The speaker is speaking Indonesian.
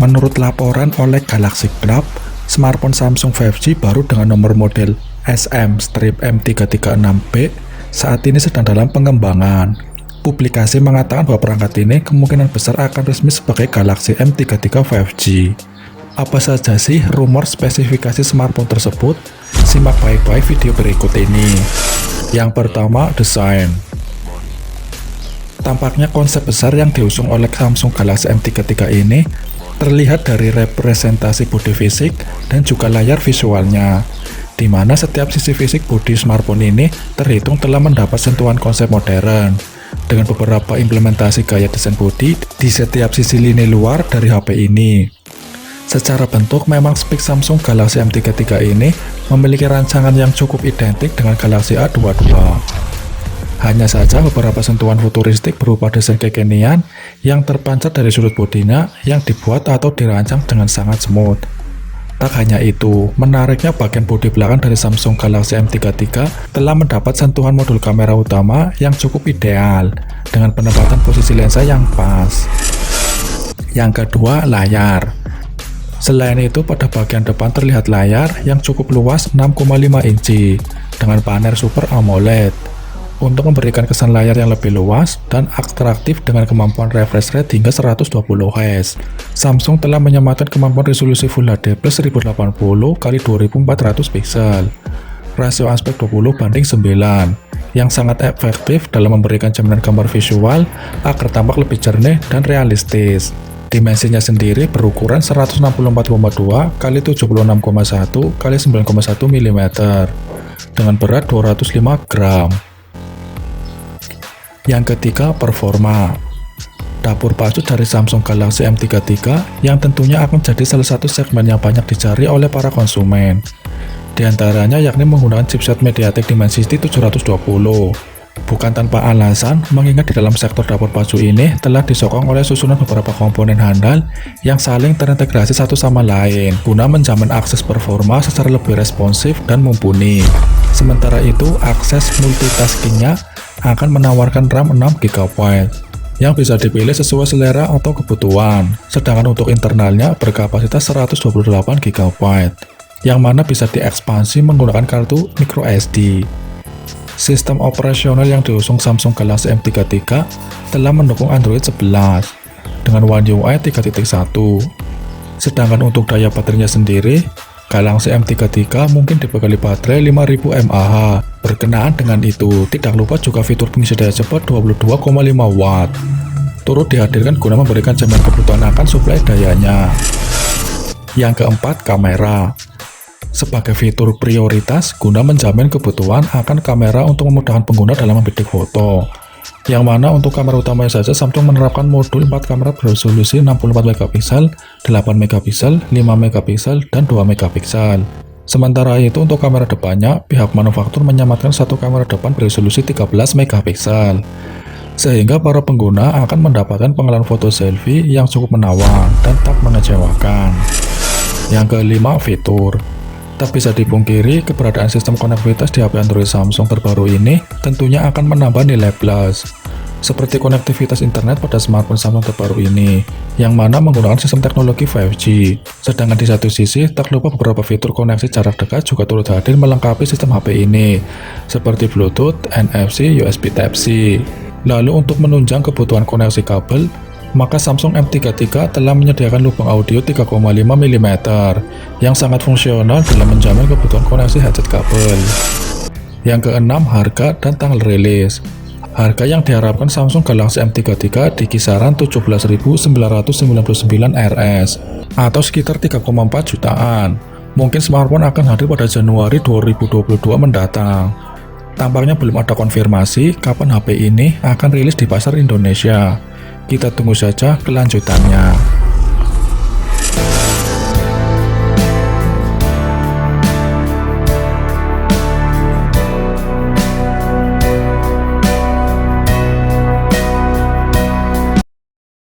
Menurut laporan oleh Galaxy Club, smartphone Samsung 5G baru dengan nomor model SM-M336B saat ini sedang dalam pengembangan. Publikasi mengatakan bahwa perangkat ini kemungkinan besar akan resmi sebagai Galaxy M33 5G. Apa saja sih rumor spesifikasi smartphone tersebut? Simak baik-baik video berikut ini. Yang pertama, desain. Tampaknya konsep besar yang diusung oleh Samsung Galaxy M33 ini terlihat dari representasi bodi fisik dan juga layar visualnya, di mana setiap sisi fisik bodi smartphone ini terhitung telah mendapat sentuhan konsep modern, dengan beberapa implementasi gaya desain bodi di setiap sisi lini luar dari HP ini. Secara bentuk, memang spek Samsung Galaxy M33 ini memiliki rancangan yang cukup identik dengan Galaxy A22. Hanya saja beberapa sentuhan futuristik berupa desain kekinian yang terpancar dari sudut bodinya yang dibuat atau dirancang dengan sangat smooth. Tak hanya itu, menariknya bagian bodi belakang dari Samsung Galaxy M33 telah mendapat sentuhan modul kamera utama yang cukup ideal dengan penempatan posisi lensa yang pas. Yang kedua, layar. Selain itu, pada bagian depan terlihat layar yang cukup luas 6,5 inci dengan panel Super AMOLED. Untuk memberikan kesan layar yang lebih luas dan atraktif dengan kemampuan refresh rate hingga 120 Hz, Samsung telah menyematkan kemampuan resolusi Full HD Plus 1080x2400 pixel, rasio aspek 20:9, yang sangat efektif dalam memberikan jaminan gambar visual agar tampak lebih jernih dan realistis. Dimensinya sendiri berukuran 164,2x76,1x9,1 mm dengan berat 205 gram. Yang ketiga, performa. Dapur pacu dari Samsung Galaxy M33 yang tentunya akan jadi salah satu segmen yang banyak dicari oleh para konsumen. Di antaranya yakni menggunakan chipset MediaTek Dimensity 720. Bukan tanpa alasan, mengingat di dalam sektor dapur pacu ini telah disokong oleh susunan beberapa komponen handal yang saling terintegrasi satu sama lain guna menjamin akses performa secara lebih responsif dan mumpuni. Sementara itu, akses multitaskingnya akan menawarkan RAM 6GB yang bisa dipilih sesuai selera atau kebutuhan, sedangkan untuk internalnya berkapasitas 128GB yang mana bisa diekspansi menggunakan kartu microSD. Sistem operasional yang diusung Samsung Galaxy M33 telah mendukung Android 11 dengan One UI 3.1. Sedangkan untuk daya baterainya sendiri, Galaxy M33 mungkin dibekali baterai 5000 mAh. Berkenaan dengan itu, tidak lupa juga fitur pengisi daya cepat 22,5 Watt turut dihadirkan guna memberikan jaminan kebutuhan akan suplai dayanya. Yang keempat, kamera. Sebagai fitur prioritas guna menjamin kebutuhan akan kamera untuk memudahkan pengguna dalam membidik foto. Yang mana untuk kamera utamanya saja Samsung menerapkan modul 4 kamera beresolusi 64MP, 8MP, 5MP, dan 2MP. Sementara itu untuk kamera depannya, pihak manufaktur menyematkan satu kamera depan beresolusi 13MP, sehingga para pengguna akan mendapatkan pengalaman foto selfie yang cukup menawan dan tak mengecewakan. Yang kelima, fitur. Tak bisa dipungkiri, keberadaan sistem konektivitas di HP Android Samsung terbaru ini tentunya akan menambah nilai plus, seperti konektivitas internet pada smartphone Samsung terbaru ini, yang mana menggunakan sistem teknologi 5G. Sedangkan di satu sisi, tak lupa beberapa fitur koneksi jarak dekat juga turut hadir melengkapi sistem HP ini, seperti Bluetooth, NFC, USB Type-C. Lalu untuk menunjang kebutuhan koneksi kabel, maka Samsung M33 telah menyediakan lubang audio 3,5 mm yang sangat fungsional dalam menjamin kebutuhan koneksi headset kabel. Yang keenam, harga dan tanggal rilis. Harga yang diharapkan Samsung Galaxy M33 di kisaran 17.999 Rs atau sekitar 3,4 jutaan. Mungkin smartphone akan hadir pada Januari 2022 mendatang. Tampaknya belum ada konfirmasi kapan HP ini akan rilis di pasar Indonesia. Kita tunggu saja kelanjutannya.